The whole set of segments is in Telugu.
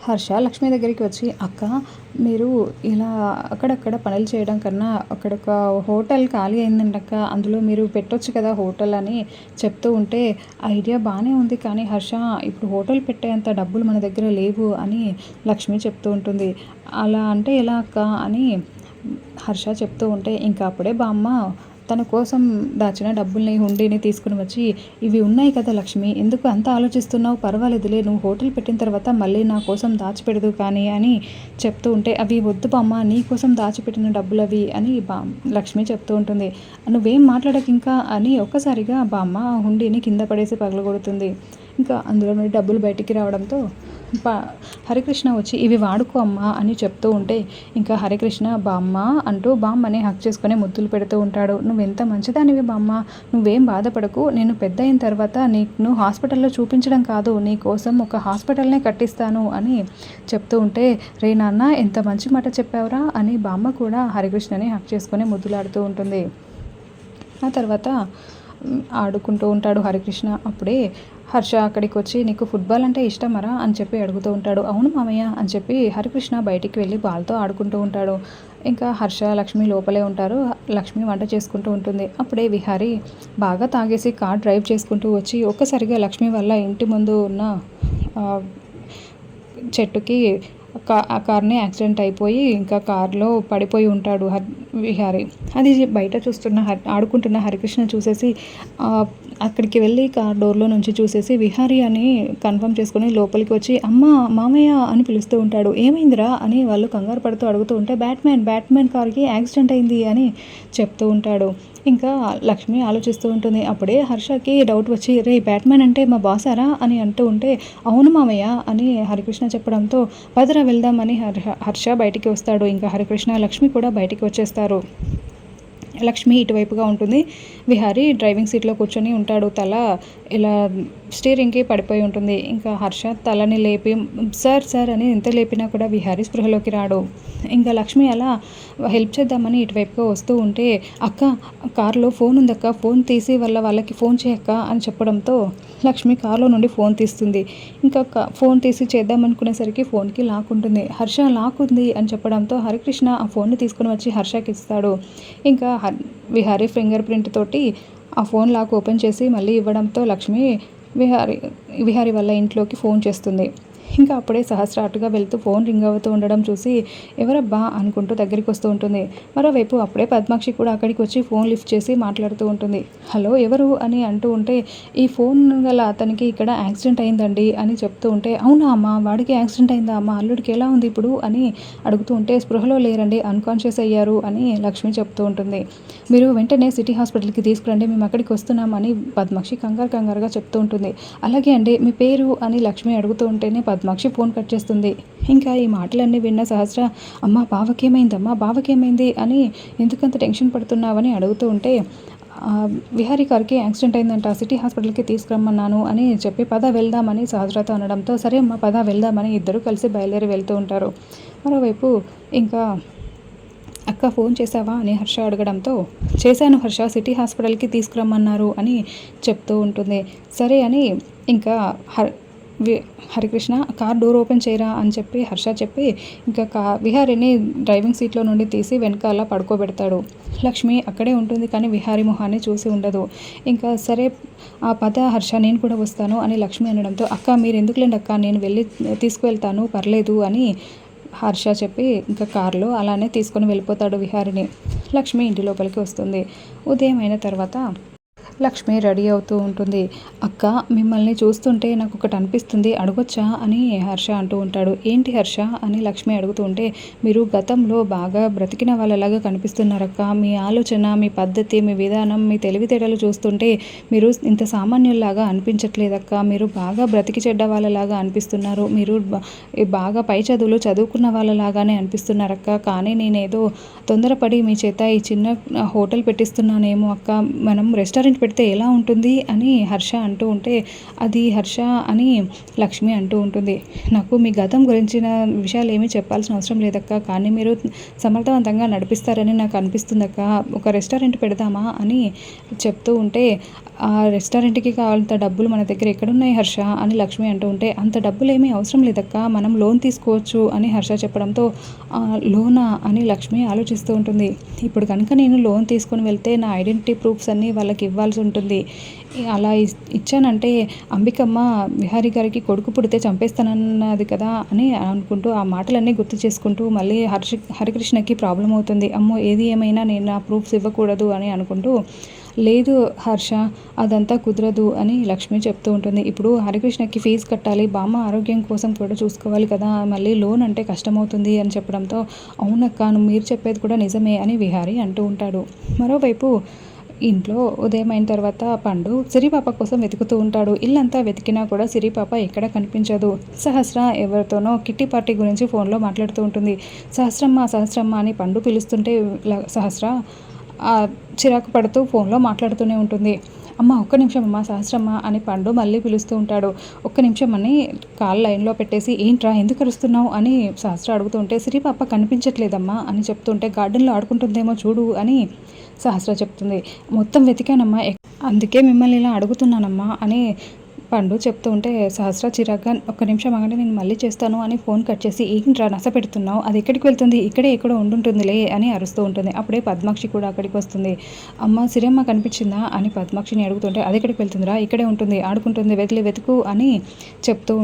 హర్ష లక్ష్మి దగ్గరికి వచ్చి, అక్క మీరు ఇలా అక్కడక్కడ పనులు చేయడం కన్నా అక్కడొక హోటల్ ఖాళీ అయిందంటక్క, అందులో మీరు పెట్టొచ్చు కదా హోటల్ అని చెప్తూ ఉంటే, ఐడియా బాగానే ఉంది కానీ హర్ష ఇప్పుడు హోటల్ పెట్టేంత డబ్బులు మన దగ్గర లేవు అని లక్ష్మి చెప్తూ ఉంటుంది. అలా అంటే ఎలా అక్క అని హర్ష చెప్తూ ఉంటే, ఇంకా అప్పుడే బామ్మ తన కోసం దాచిన డబ్బుల్ని హుండీని తీసుకుని వచ్చి, ఇవి ఉన్నాయి కదా లక్ష్మి, ఎందుకు అంత ఆలోచిస్తున్నావు, పర్వాలేదులే, నువ్వు హోటల్ పెట్టిన తర్వాత మళ్ళీ నా కోసం దాచిపెడదు కానీ అని చెప్తూ ఉంటే, అవి వద్దు బామ్మ, నీ కోసం దాచిపెట్టిన డబ్బులు అవి అని లక్ష్మి చెప్తూ ఉంటుంది. నువ్వేం మాట్లాడక ఇంకా అని ఒక్కసారిగా బామ్మ హుండీని కింద పడేసి పగలగొడుతుంది. ఇంకా అందులో నుండి డబ్బులు బయటికి రావడంతో హరికృష్ణ వచ్చి, ఇవి వాడుకో అమ్మా అని చెప్తూ ఉంటే, ఇంకా హరికృష్ణ బామ్మ అంటూ బామ్మని హక్ చేసుకొని ముద్దులు పెడుతూ ఉంటాడు. నువ్వెంత మంచిదానివి బామ్మ, నువ్వేం బాధపడకు, నేను పెద్ద అయిన తర్వాత నీకు హాస్పిటల్లో చూపించడం కాదు, నీ కోసం ఒక హాస్పిటల్నే కట్టిస్తాను అని చెప్తూ ఉంటే, రే నాన్న ఎంత మంచి మాట చెప్పావురా అని బామ్మ కూడా హరికృష్ణని హక్ చేసుకొని ముద్దులాడుతూ ఉంటుంది. ఆ తర్వాత ఆడుకుంటూ ఉంటాడు హరికృష్ణ. అప్పుడే హర్ష అక్కడికి వచ్చి, నీకు ఫుట్బాల్ అంటే ఇష్టమరా అని చెప్పి అడుగుతూ ఉంటాడు. అవును మామయ్య అని చెప్పి హరికృష్ణ బయటికి వెళ్ళి బాల్తో ఆడుకుంటూ ఉంటాడు. ఇంకా హర్ష లక్ష్మి లోపలే ఉంటారు. లక్ష్మి వంట చేసుకుంటూ ఉంటుంది. అప్పుడే విహారీ బాగా తాగేసి కార్ డ్రైవ్ చేసుకుంటూ వచ్చి ఒక్కసారిగా లక్ష్మి వల్ల ఇంటి ముందు ఉన్న చెట్టుకి ఆ కార్ని యాక్సిడెంట్ అయిపోయి ఇంకా కార్లో పడిపోయి ఉంటాడు విహారీ. అది బయట చూస్తున్న ఆడుకుంటున్న హరికృష్ణ చూసేసి అక్కడికి వెళ్ళి కార్ డోర్లో నుంచి చూసేసి విహారీ అని కన్ఫర్మ్ చేసుకుని లోపలికి వచ్చి, అమ్మ మామయ్య అని పిలుస్తూ ఉంటాడు. ఏమైందిరా అని వాళ్ళు కంగారు పడుతూ అడుగుతూ ఉంటే, బ్యాట్మ్యాన్ కార్కి యాక్సిడెంట్ అయింది అని చెప్తూ ఉంటాడు. ఇంకా లక్ష్మి ఆలోచిస్తూ ఉంటుంది. అప్పుడే హర్షకి డౌట్ వచ్చి, రే బ్యాట్మ్యాన్ అంటే మా బాసారా అని అంటూ ఉంటే, అవును మామయ్య అని హరికృష్ణ చెప్పడంతో, పదరా వెళ్దామని హర్ష బయటికి వస్తాడు. ఇంకా హరికృష్ణ లక్ష్మి కూడా బయటికి వచ్చేస్తారు. లక్ష్మి ఇటువైపుగా ఉంటుంది. విహారీ డ్రైవింగ్ సీట్లో కూర్చొని ఉంటాడు. తల ఇలా స్టీరింగ్కి పడిపోయి ఉంటుంది. ఇంకా హర్ష తలని లేపి సార్ అని ఎంత లేపినా కూడా విహారీ స్పృహలోకి రాడు. ఇంకా లక్ష్మి అలా హెల్ప్ చేద్దామని ఇటువైపుగా వస్తూ ఉంటే, అక్క కార్లో ఫోన్ ఉందక్క, ఫోన్ తీసి వాళ్ళకి ఫోన్ చేయక్క అని చెప్పడంతో లక్ష్మి కార్లో నుండి ఫోన్ తీస్తుంది. ఇంకా ఫోన్ తీసి చేద్దామనుకునేసరికి ఫోన్కి లాక్ ఉంటుంది. హర్ష లాక్ ఉంది అని చెప్పడంతో హరికృష్ణ ఆ ఫోన్ని తీసుకుని వచ్చి హర్షకి ఇస్తాడు. ఇంకా విహారీ ఫింగర్ ప్రింట్ తోటి ఆ ఫోన్ లాక్ ఓపెన్ చేసి మళ్ళీ ఇవ్వడంతో లక్ష్మి విహారీ వాళ్ళ ఇంట్లోకి ఫోన్ చేస్తుంది. ఇంకా అప్పుడే సహస్ర అటుగా వెళ్తూ ఫోన్ రింగ్ అవుతూ ఉండడం చూసి, ఎవరబ్బా అనుకుంటూ దగ్గరికి వస్తూ ఉంటుంది. మరోవైపు అప్పుడే పద్మాక్షి కూడా అక్కడికి వచ్చి ఫోన్ లిఫ్ట్ చేసి మాట్లాడుతూ ఉంటుంది. హలో ఎవరు అని అంటూ ఉంటే, ఈ ఫోన్ గల అతనికి ఇక్కడ యాక్సిడెంట్ అయిందండి అని చెప్తూ ఉంటే, అవునా అమ్మ, వాడికి యాక్సిడెంట్ అయిందా అమ్మ, అల్లుడికి ఎలా ఉంది ఇప్పుడు అని అడుగుతూ ఉంటే, స్పృహలో లేరండి, అన్కాన్షియస్ అయ్యారు అని లక్ష్మి చెప్తూ ఉంటుంది. మీరు వెంటనే సిటీ హాస్పిటల్కి తీసుకురండి, మేము అక్కడికి వస్తున్నామని పద్మాక్షి కంగారుగా చెప్తూ ఉంటుంది. అలాగే అండి, మీ పేరు అని లక్ష్మి అడుగుతూ ఉంటేనే పద్మాక్షి ఫోన్ కట్ చేస్తుంది. ఇంకా ఈ మాటలన్నీ విన్న సహస్ర, అమ్మ బావకేమైంది అని ఎందుకంత టెన్షన్ పడుతున్నావని అడుగుతూ ఉంటే, విహారీ గారికి యాక్సిడెంట్ అయిందంట, సిటీ హాస్పిటల్కి తీసుకురమ్మన్నాను అని చెప్పి పద వెళ్దామని సహస్రతో అనడంతో, సరే అమ్మ పద వెళ్దామని ఇద్దరు కలిసి బయలుదేరి వెళ్తూ ఉంటారు. మరోవైపు ఇంకా అక్క ఫోన్ చేసావా అని హర్ష అడగడంతో, చేశాను హర్ష, సిటీ హాస్పిటల్కి తీసుకురమ్మన్నారు అని చెప్తూ ఉంటుంది. సరే అని ఇంకా హరికృష్ణ కార్ డోర్ ఓపెన్ చేయరా అని చెప్పి హర్ష చెప్పి ఇంకా విహారీని డ్రైవింగ్ సీట్లో నుండి తీసి వెనకాల పడుకోబెడతాడు. లక్ష్మి అక్కడే ఉంటుంది కానీ విహారీ మొహాన్ని చూసి ఉండదు. ఇంకా సరే ఆ పద హర్ష, నేను కూడా వస్తాను అని లక్ష్మి అనడంతో, అక్క మీరు ఎందుకులేండి అక్క, నేను వెళ్ళి తీసుకువెళ్తాను పర్లేదు అని హర్ష చెప్పి ఇంకా కారులో అలానే తీసుకొని వెళ్ళిపోతాడు విహారిని. లక్ష్మి ఇంటి లోపలికి వస్తుంది. ఉదయం అయిన తర్వాత లక్ష్మి రెడీ అవుతూ ఉంటుంది. అక్క మిమ్మల్ని చూస్తుంటే నాకు ఒకటి అనిపిస్తుంది, అడగొచ్చా అని హర్ష అంటూ ఉంటాడు. ఏంటి హర్ష అని లక్ష్మి అడుగుతూ ఉంటే, మీరు గతంలో బాగా బ్రతికిన వాళ్ళలాగా కనిపిస్తున్నారక్క, మీ ఆలోచన, మీ పద్ధతి, మీ విధానం, మీ తెలివితేటలు చూస్తుంటే మీరు ఇంత సామాన్యుల్లాగా అనిపించట్లేదక్క, మీరు బాగా బ్రతికి చెడ్డ వాళ్ళలాగా అనిపిస్తున్నారు, మీరు బాగా పై చదువులు చదువుకున్న వాళ్ళలాగానే అనిపిస్తున్నారక్క, కానీ నేనేదో తొందరపడి మీ చేత ఈ చిన్న హోటల్ పెట్టిస్తున్నానేమో అక్క, మనం రెస్టారెంట్ పెడితే ఎలా ఉంటుంది అని హర్ష అంటూ ఉంటే, అది హర్ష అని లక్ష్మి అంటూ ఉంటుంది. నాకు మీ గతం గురించిన విషయాలు ఏమీ చెప్పాల్సిన అవసరం లేదక్క, కానీ మీరు సమర్థవంతంగా నడిపిస్తారని నాకు అనిపిస్తుందక్క. ఒక రెస్టారెంట్ పెడదామా అని చెప్తూ ఉంటే, ఆ రెస్టారెంట్కి కావాలంత డబ్బులు మన దగ్గర ఎక్కడున్నాయి హర్ష అని లక్ష్మి అంటూ ఉంటే, అంత డబ్బులు ఏమీ అవసరం లేదక్క, మనం లోన్ తీసుకోవచ్చు అని హర్ష చెప్పడంతో, లోనా అని లక్ష్మి ఆలోచిస్తూ ఉంటుంది. ఇప్పుడు కనుక నేను లోన్ తీసుకొని వెళ్తే నా ఐడెంటిటీ ప్రూఫ్స్ అన్నీ వాళ్ళకి ఇవ్వాల్సి ఉంటుంది. అలా ఇచ్చానంటే అంబికమ్మ విహారీ గారికి కొడుకు పుడితే చంపేస్తానన్నది కదా అని అనుకుంటూ ఆ మాటలన్నీ గుర్తు చేసుకుంటూ మళ్ళీ హరికృష్ణకి ప్రాబ్లం అవుతుంది. అమ్మో ఏది ఏమైనా నేను నా ప్రూఫ్స్ ఇవ్వకూడదు అని అనుకుంటూ, లేదు హర్ష అదంతా కుదరదు అని లక్ష్మి చెప్తూ ఉంటుంది. ఇప్పుడు హరికృష్ణకి ఫీజు కట్టాలి, బామ్మ ఆరోగ్యం కోసం కూడా చూసుకోవాలి కదా, మళ్ళీ లోన్ అంటే కష్టమవుతుంది అని చెప్పడంతో, అవునక్క మీరు చెప్పేది కూడా నిజమే అని విహారీ అంటూ ఉంటాడు. మరోవైపు ఇంట్లో ఉదయం అయిన తర్వాత పండు సిరిపాప కోసం వెతుకుతూ ఉంటాడు. ఇల్లంతా వెతికినా కూడా సిరిపాప ఎక్కడ కనిపించదు. సహస్ర ఎవరితోనో కిట్టి పార్టీ గురించి ఫోన్లో మాట్లాడుతూ ఉంటుంది. సహస్రమ్మ సహస్రమ్మ అని పండు పిలుస్తుంటే సహస్ర చిరాకు పడుతూ ఫోన్లో మాట్లాడుతూనే ఉంటుంది. అమ్మ ఒక్క నిమిషం అమ్మ సహస్రమ్మ అని పండు మళ్ళీ పిలుస్తూ ఉంటాడు. ఒక్క నిమిషం అని కాల్ లైన్లో పెట్టేసి, ఏంట్రా ఎందుకు అరుస్తున్నావు అని సహస్ర అడుగుతూ ఉంటే, సిరిపాప కనిపించట్లేదమ్మా అని చెప్తుంటే, గార్డెన్లో ఆడుకుంటుందేమో చూడు అని సహస్ర చెప్తుంది. మొత్తం వెతికానమ్మా, అందుకే మిమ్మల్ని ఇలా అడుగుతున్నానమ్మా అని పండు చెప్తూ ఉంటే, సహస్ర చిరాగ్గా ఒక్క నిమిషం ఆగండి నేను మళ్ళీ చేస్తాను అని ఫోన్ కట్ చేసి, ఏంట్రా నస పెడుతున్నావు, అది ఎక్కడికి వెళ్తుంది, ఇక్కడే ఎక్కడో ఉండుంటుందిలే అని అరుస్తూ ఉంటుంది. అప్పుడే పద్మాక్షి కూడా అక్కడికి వస్తుంది. అమ్మ సిరమ్మ కనిపించిందా అని పద్మాక్షిని అడుగుతుంటే, అది ఎక్కడికి వెళ్తుందిరా, ఇక్కడే ఉంటుంది ఆడుకుంటుంది, వెతుకు అని చెప్తూ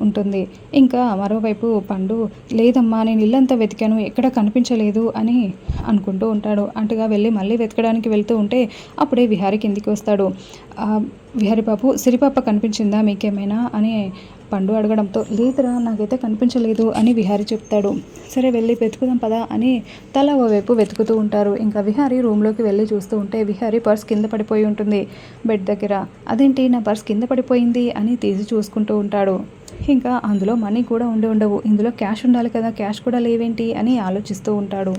ఉంటుంది. ఇంకా మరోవైపు పండు, లేదమ్మా నేను ఇల్లంతా వెతికాను ఎక్కడ కనిపించలేదు అని అనుకుంటూ ఉంటాడు. అంటుగా వెళ్ళి మళ్ళీ వెతకడానికి వెళ్తూ ఉంటే అప్పుడే విహారీ కిందికి వస్తాడు. విహారీ బాబు సిరిపాప కనిపించిందా మీకేమైనా అని పండు అడగడంతో, లేదురా నాకైతే కనిపించలేదు అని విహారీ చెప్తాడు. సరే వెళ్ళి వెతుకుదాం పదా అని తల ఓవైపు వెతుకుతూ ఉంటారు. ఇంకా విహారీ రూమ్లోకి వెళ్ళి చూస్తూ ఉంటే విహారీ పర్స్ కింద పడిపోయి ఉంటుంది బెడ్ దగ్గర. అదేంటి నా పర్స్ కింద పడిపోయింది అని తీసి చూసుకుంటూ ఉంటాడు. ఇంకా అందులో మనీ కూడా ఉండవు, ఇందులో క్యాష్ ఉండాలి కదా, క్యాష్ కూడా లేవేంటి అని ఆలోచిస్తూ ఉంటాడు.